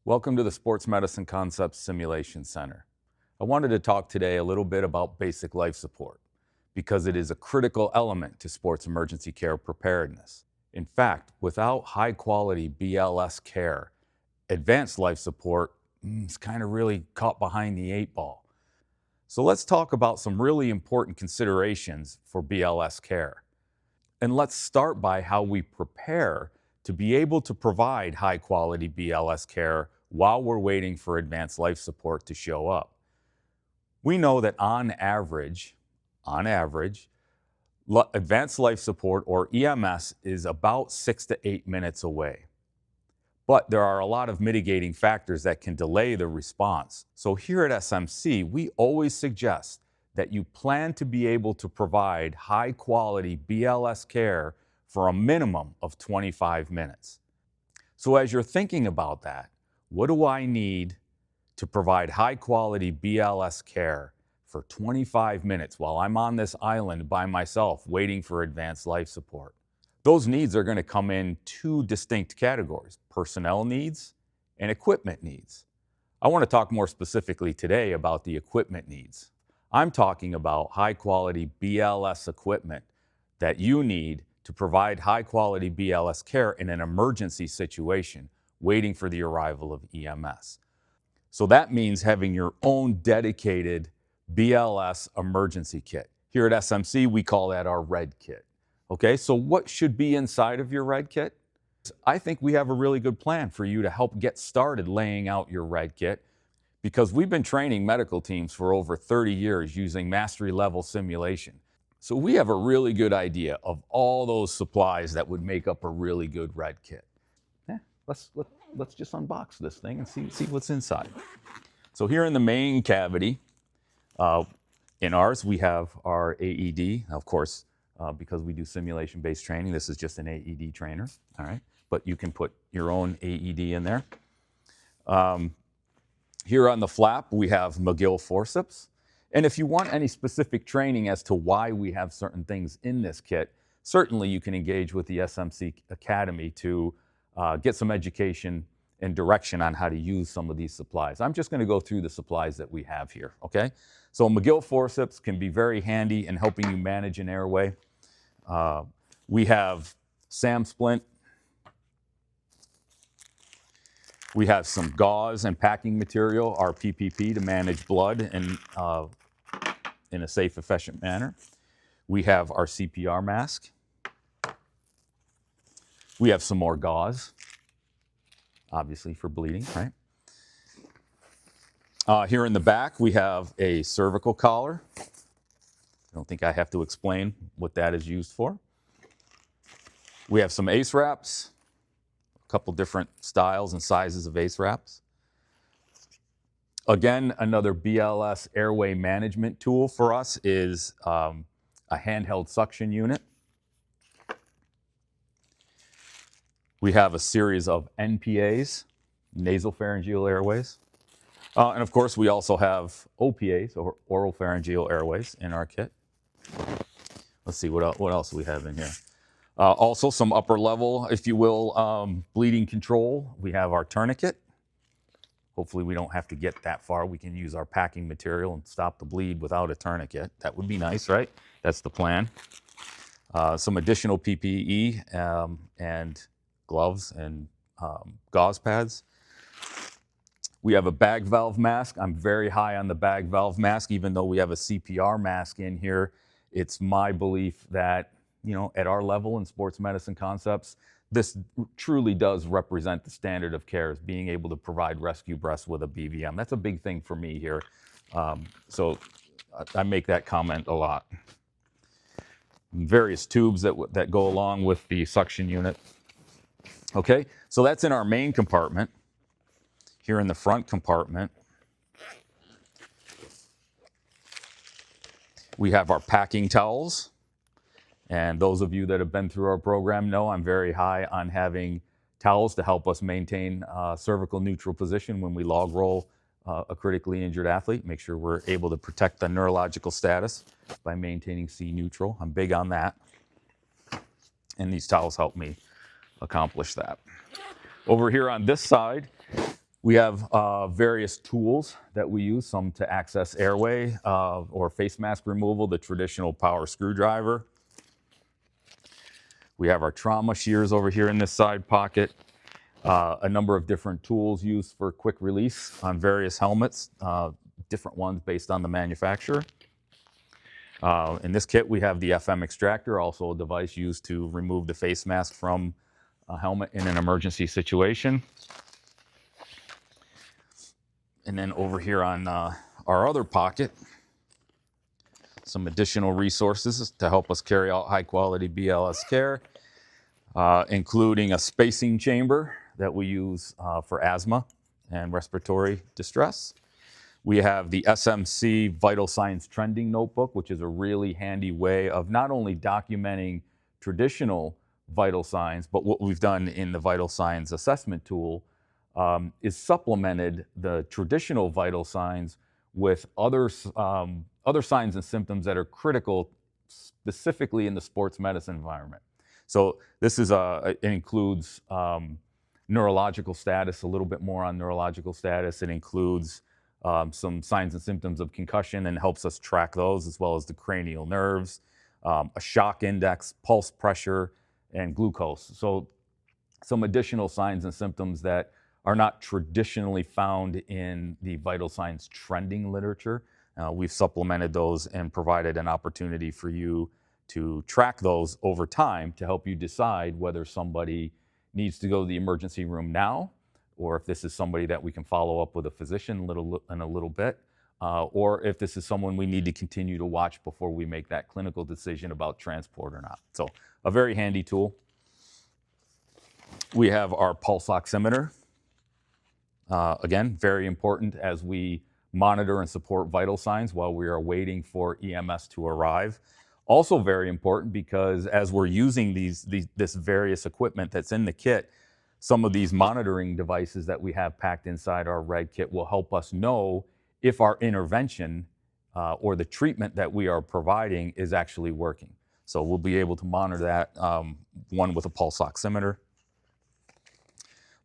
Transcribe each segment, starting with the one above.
Welcome to the Sports Medicine Concepts Simulation Center. I wanted to talk today a little bit about basic life support because it is a critical element to sports emergency care preparedness. In fact, without high quality BLS care, advanced life support is kind of really caught behind the eight ball. So let's talk about some really important considerations for BLS care. And let's start by how we prepare to be able to provide high quality BLS care while we're waiting for advanced life support to show up. We know that on average, advanced life support or EMS is about 6 to 8 minutes away. But there are a lot of mitigating factors that can delay the response. So here at SMC, we always suggest that you plan to be able to provide high quality BLS care for a minimum of 25 minutes. So as you're thinking about that, what do I need to provide high quality BLS care for 25 minutes while I'm on this island by myself waiting for advanced life support? Those needs are going to come in two distinct categories: personnel needs and equipment needs. I want to talk more specifically today about the equipment needs. I'm talking about high quality BLS equipment that you need to provide high quality BLS care in an emergency situation waiting for the arrival of EMS. So that means having your own dedicated BLS emergency kit. Here at SMC, we call that our red kit. Okay, so what should be inside of your red kit? I think we have a really good plan for you to help get started laying out your red kit, because we've been training medical teams for over 30 years using mastery level simulation. So we have a really good idea of all those supplies that would make up a really good red kit. Let's just unbox this thing and see what's inside. So here in the main cavity, in ours, we have our AED. Of course, because we do simulation-based training, this is just an AED trainer, all right? But you can put your own AED in there. Here on the flap, we have Magill Forceps. And if you want any specific training as to why we have certain things in this kit, certainly you can engage with the SMC Academy to get some education and direction on how to use some of these supplies. I'm just going to go through the supplies that we have here, okay? So Magill Forceps can be very handy in helping you manage an airway. We have SAM splint. We have some gauze and packing material, our PPP, to manage blood in a safe, efficient manner. We have our CPR mask. We have some more gauze, obviously for bleeding, right? Here in the back, we have a cervical collar. I don't think I have to explain what that is used for. We have some ACE wraps, a couple different styles and sizes of ACE wraps. Again, another BLS airway management tool for us is a handheld suction unit. We have a series of NPAs, nasopharyngeal airways. And of course, we also have OPAs, or oropharyngeal airways, in our kit. Let's see, what else we have in here. Also some upper level, if you will, bleeding control. We have our tourniquet. Hopefully we don't have to get that far. We can use our packing material and stop the bleed without a tourniquet. That would be nice, right? That's the plan. Some additional PPE and gloves and gauze pads. We have a bag valve mask. I'm very high on the bag valve mask, even though we have a CPR mask in here. It's my belief that, you know, at our level in sports medicine concepts, this truly does represent the standard of care, is being able to provide rescue breaths with a BVM. That's a big thing for me here. So I make that comment a lot. Various tubes that go along with the suction unit. Okay, so that's in our main compartment. Here in the front compartment, we have our packing towels. And those of you that have been through our program know I'm very high on having towels to help us maintain cervical neutral position when we log roll a critically injured athlete. Make sure we're able to protect the neurological status by maintaining C neutral. I'm big on that. And these towels help me accomplish that. Over here on this side, We have various tools that we use, some to access airway or face mask removal, the traditional power screwdriver. We have our trauma shears over here in this side pocket. A number of different tools used for quick release on various helmets, different ones based on the manufacturer. In this kit, we have the FM extractor, also a device used to remove the face mask from a helmet in an emergency situation. And then over here on our other pocket, some additional resources to help us carry out high quality BLS care, including a spacing chamber that we use for asthma and respiratory distress. We have the SMC Vital Signs Trending Notebook, which is a really handy way of not only documenting traditional vital signs, but what we've done in the Vital Signs Assessment tool is supplemented the traditional vital signs with other signs and symptoms that are critical specifically in the sports medicine environment. So this is it includes neurological status, a little bit more on neurological status. It includes some signs and symptoms of concussion and helps us track those, as well as the cranial nerves, a shock index, pulse pressure, and glucose. So some additional signs and symptoms that are not traditionally found in the vital signs trending literature. We've supplemented those and provided an opportunity for you to track those over time to help you decide whether somebody needs to go to the emergency room now, or if this is somebody that we can follow up with a physician in a little bit, or if this is someone we need to continue to watch before we make that clinical decision about transport or not. So a very handy tool. We have our pulse oximeter. Again, very important as we monitor and support vital signs while we are waiting for EMS to arrive. Also very important because as we're using this various equipment that's in the kit, some of these monitoring devices that we have packed inside our red kit will help us know if our intervention or the treatment that we are providing is actually working. So we'll be able to monitor that, one with a pulse oximeter.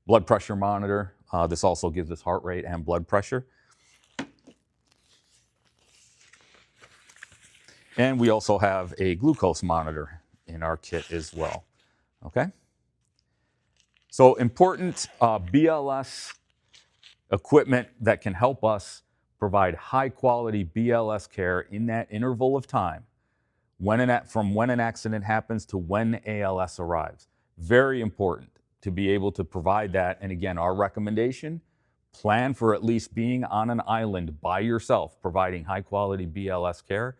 Blood pressure monitor. This also gives us heart rate and blood pressure. And we also have a glucose monitor in our kit as well. Okay? So important BLS equipment that can help us provide high quality BLS care in that interval of time from when an accident happens to when ALS arrives. Very important to be able to provide that. And again, our recommendation, plan for at least being on an island by yourself, providing high quality BLS care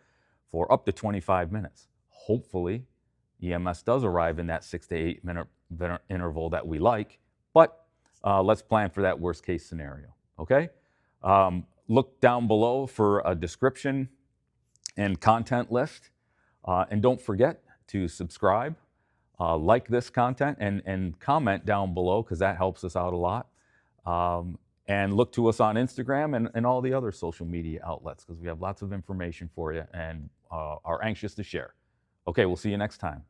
for up to 25 minutes. Hopefully, EMS does arrive in that 6 to 8 minute interval that we like, but let's plan for that worst case scenario, okay? Look down below for a description and content list. And don't forget to subscribe, like this content, and comment down below because that helps us out a lot. And look to us on Instagram and all the other social media outlets because we have lots of information for you and are anxious to share. Okay, we'll see you next time.